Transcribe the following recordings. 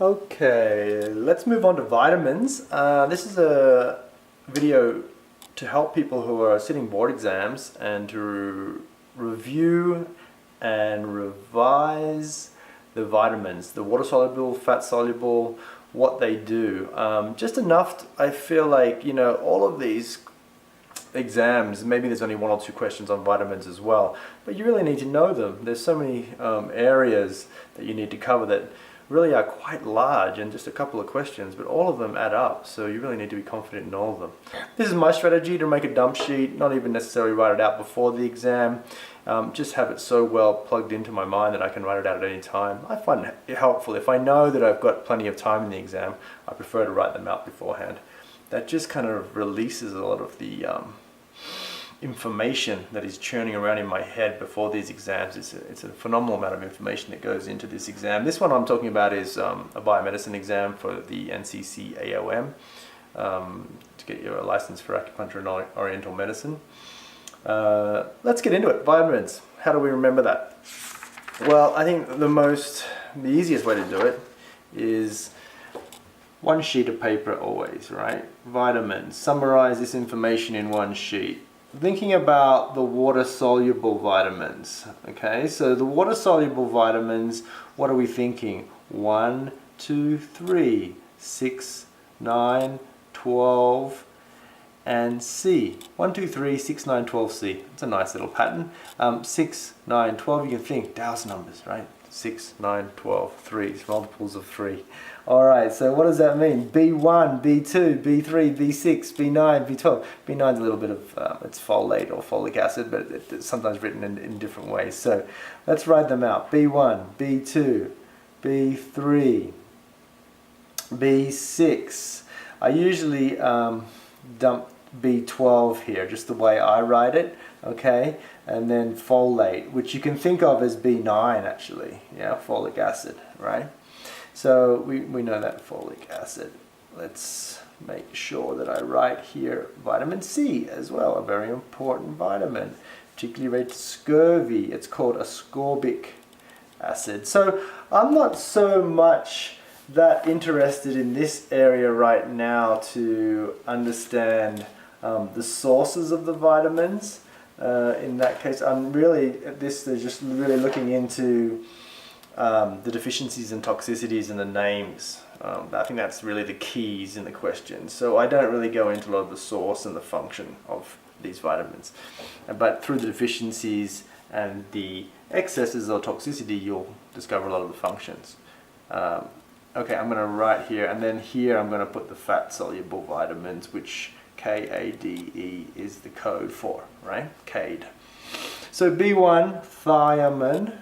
Okay, let's move on to vitamins. This is a video to help people who are sitting board exams and to review and revise the vitamins, the water soluble, fat soluble, what they do. Just enough, I feel like, you know, all of these exams, maybe there's only one or two questions on vitamins as well, but you really need to know them. There's so many areas that you need to cover that really are quite large and just a couple of questions, but all of them add up, so you really need to be confident in all of them. This is my strategy to make a dump sheet, not even necessarily write it out before the exam, just have it so well plugged into my mind that I can write it out at any time. I find it helpful. If I know that I've got plenty of time in the exam, I prefer to write them out beforehand. That just kind of releases a lot of the information that is churning around in my head before these exams. It's a phenomenal amount of information that goes into this exam. This one I'm talking about is a biomedicine exam for the NCCAOM to get your license for acupuncture and oriental medicine. Let's get into it. Vitamins. How do we remember that? Well, I think the easiest way to do it is one sheet of paper always, right? Vitamins. Summarize this information in one sheet. Thinking about the water-soluble vitamins, okay? So the water-soluble vitamins, what are we thinking? 1, 2, 3, 6, 9, 12, and C. 1, 2, 3, 6, 9, 12, C. It's a nice little pattern. 6, 9, 12, you can think Dow's numbers, right? 6, 9, 12, 3, it's multiples of 3. Alright, so what does that mean? B1, B2, B3, B6, B9, B12. B9 is a little bit of, it's folate or folic acid, but it's sometimes written in different ways. So let's write them out. B1, B2, B3, B6. I usually dump B12 here, just the way I write it, okay? And then folate, which you can think of as B9 actually, yeah, folic acid, right? So we know that folic acid. Let's make sure that I write here vitamin C as well, a very important vitamin, particularly related to scurvy. It's called ascorbic acid. So I'm not so much that interested in this area right now to understand the sources of the vitamins. In that case, I'm really at this stage just really looking into the deficiencies and toxicities and the names. I think that's really the keys in the question. So I don't really go into a lot of the source and the function of these vitamins. But through the deficiencies and the excesses or toxicity, you'll discover a lot of the functions. Okay, I'm going to write here, and then here I'm going to put the fat-soluble vitamins, which KADE is the code for, right? CADE. So B1, thiamine.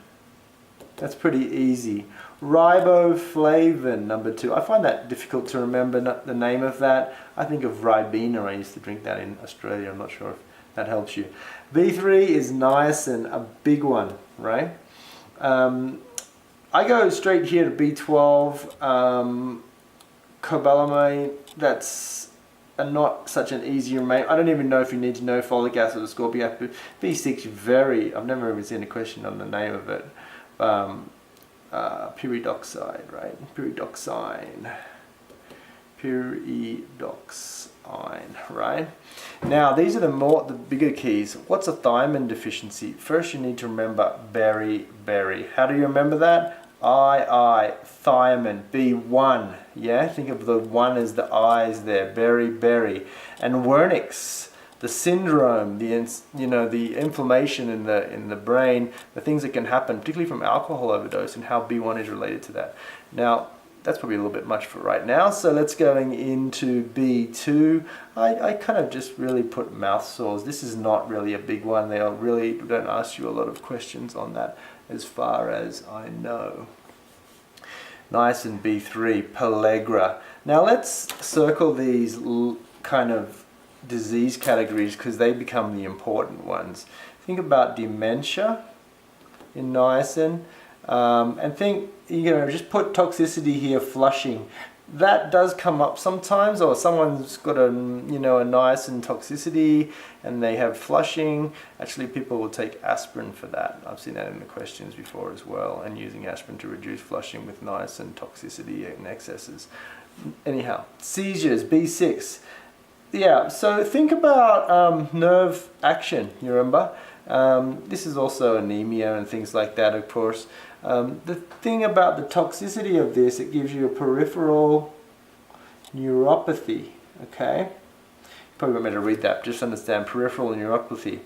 That's pretty easy. Riboflavin, number 2. I find that difficult to remember the name of that. I think of Ribena. I used to drink that in Australia. I'm not sure if that helps you. B3 is niacin, a big one, right? I go straight here to B12, cobalamin. That's not such an easy remain. I don't even know if you need to know folic acid or ascorbic. B6, I've never even seen a question on the name of it. Pyridoxine, right? Pyridoxine, right? Now these are the bigger keys. What's a thiamine deficiency? First you need to remember berry. How do you remember that? thiamine, B1, yeah? Think of the 1 as the I's there, berry. And Wernicke's, the syndrome, the inflammation in the brain, the things that can happen, particularly from alcohol overdose, and how B1 is related to that. Now, that's probably a little bit much for right now, so let's going into B2. I kind of just really put mouth sores. This is not really a big one. They really don't ask you a lot of questions on that as far as I know. Niacin, B3, pellagra. Now let's circle these kind of disease categories because they become the important ones. Think about dementia in niacin, and think, just put toxicity here, flushing. that does come up sometimes, or someone's got a niacin toxicity and they have flushing. Actually, people will take aspirin for that. I've seen that in the questions before as well, and using aspirin to reduce flushing with niacin toxicity and excesses. Anyhow, seizures, B6. Yeah, so think about nerve action, you remember? This is also anemia and things like that, of course. The thing about the toxicity of this, it gives you a peripheral neuropathy, okay? Probably won't be able to read that, just understand peripheral neuropathy.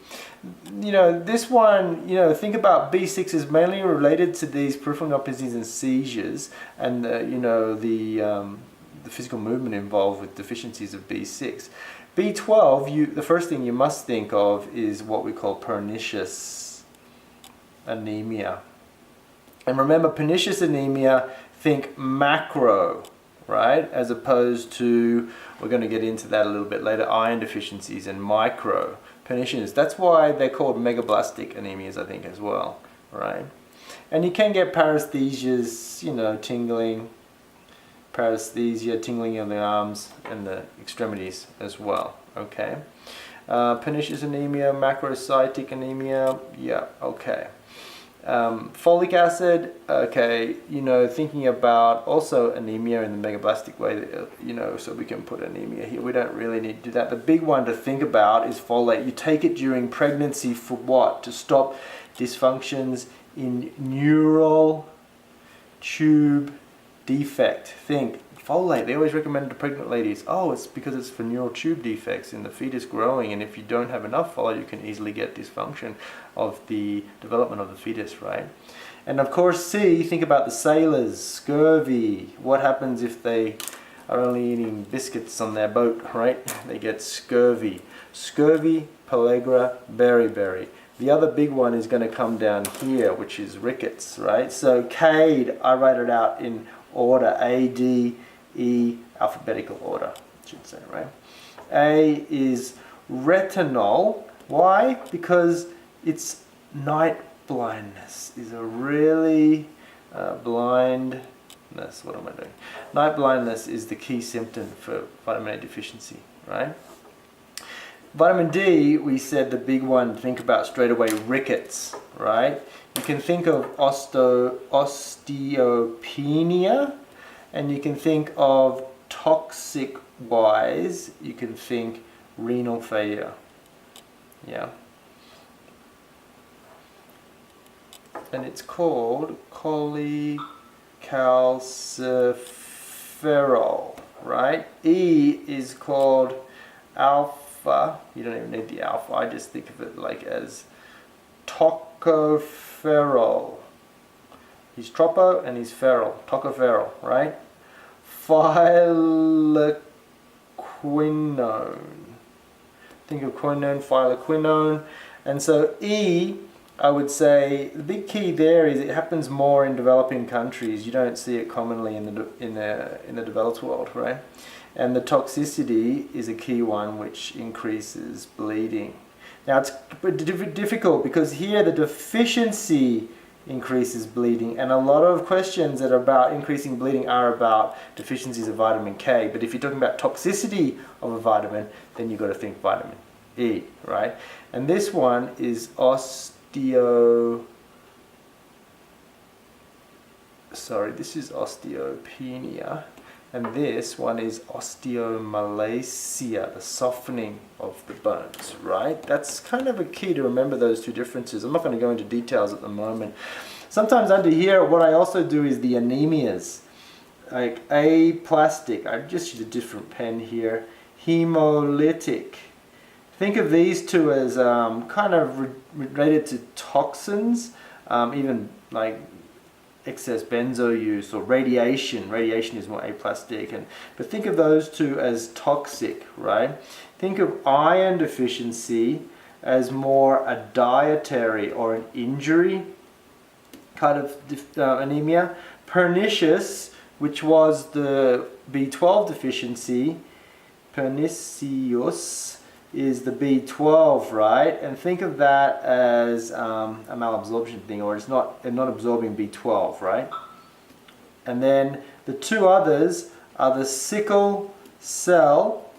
This one, think about B6 is mainly related to these peripheral neuropathies and seizures, and the physical movement involved with deficiencies of B6. B12, the first thing you must think of is what we call pernicious anemia. And remember, pernicious anemia, think macro, right? As opposed to, we're going to get into that a little bit later, iron deficiencies and micro pernicious. That's why they're called megablastic anemias, I think, as well, right? And you can get paresthesias, tingling, paresthesia, tingling of the arms and the extremities as well, okay? Pernicious anemia, macrocytic anemia, yeah, okay. Folic acid, okay, thinking about also anemia in the megablastic way, so we can put anemia here. We don't really need to do that. The big one to think about is folate. You take it during pregnancy for what? To stop dysfunctions in neural tube defect. Think folate. They always recommend to pregnant ladies. Oh, it's because it's for neural tube defects in the fetus growing, and if you don't have enough folate, you can easily get dysfunction of the development of the fetus, right? And of course, C, think about the sailors, scurvy. What happens if they are only eating biscuits on their boat, right? They get scurvy. Scurvy, pellagra, beriberi. The other big one is going to come down here, which is rickets, right? So CADE, I write it out in order, A, D, E, alphabetical order, I should say, right? A is retinol. Why? Because it's night blindness. Is a really blindness. What am I doing? Night blindness is the key symptom for vitamin A deficiency, right? Vitamin D, we said the big one, think about straight away, rickets, right? You can think of osteopenia, and you can think of toxic wise, you can think renal failure, yeah. And it's called cholecalciferol, right? E is called alpha. You don't even need the alpha. I just think of it like as tocopherol. He's tropo and he's ferrol. Tocopherol, right? Phyloquinone. Think of quinone, phyloquinone. And so E, I would say the big key there is it happens more in developing countries. You don't see it commonly in the developed world, right? And the toxicity is a key one, which increases bleeding. Now it's difficult because here the deficiency increases bleeding, and a lot of questions that are about increasing bleeding are about deficiencies of vitamin K. But if you're talking about toxicity of a vitamin, then you've got to think vitamin E, right? And this one is osteopenia. And this one is osteomalacia, the softening of the bones, right? That's kind of a key to remember those two differences. I'm not going to go into details at the moment. Sometimes under here, what I also do is the anemias, like aplastic. I just use a different pen here. Hemolytic. Think of these two as kind of related to toxins, even like excess benzo use or radiation. Radiation is more aplastic, but think of those two as toxic, right? Think of iron deficiency as more a dietary or an injury kind of anemia. Pernicious, which was the B12 deficiency, pernicious is the B12, right? And think of that as a malabsorption thing, or they're not absorbing B12, right? And then the two others are the sickle cell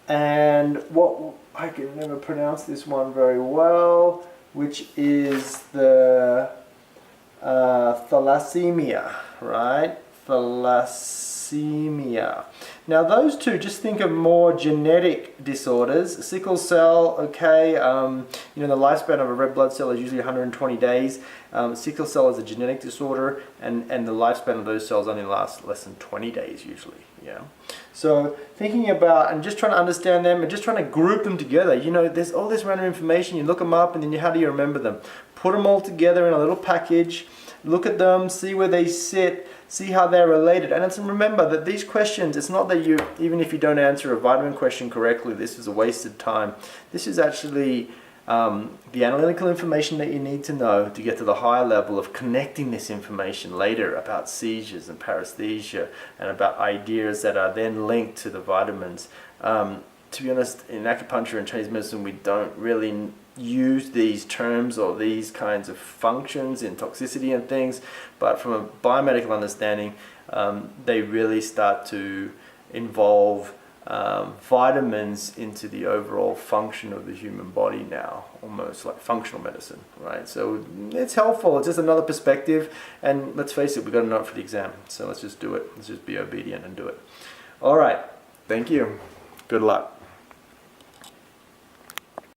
and what, I can never pronounce this one very well, which is the thalassemia, right? Thalassemia. Now those two, just think of more genetic disorders. Sickle cell, okay, the lifespan of a red blood cell is usually 120 days. Sickle cell is a genetic disorder, and the lifespan of those cells only lasts less than 20 days usually. Yeah. So thinking about and just trying to understand them and just trying to group them together. There's all this random information. You look them up, and then how do you remember them? Put them all together in a little package. Look at them, see where they sit, see how they're related. And remember that these questions, it's not that even if you don't answer a vitamin question correctly, this is a wasted time. This is actually the analytical information that you need to know to get to the higher level of connecting this information later about seizures and paresthesia and about ideas that are then linked to the vitamins. To be honest, in acupuncture and Chinese medicine, we don't really use these terms or these kinds of functions in toxicity and things, but from a biomedical understanding, they really start to involve vitamins into the overall function of the human body now, almost like functional medicine, right? So it's helpful, it's just another perspective, and let's face it, we've got to know it for the exam, so let's just do it. Let's just be obedient and do it. All right, thank you. Good luck.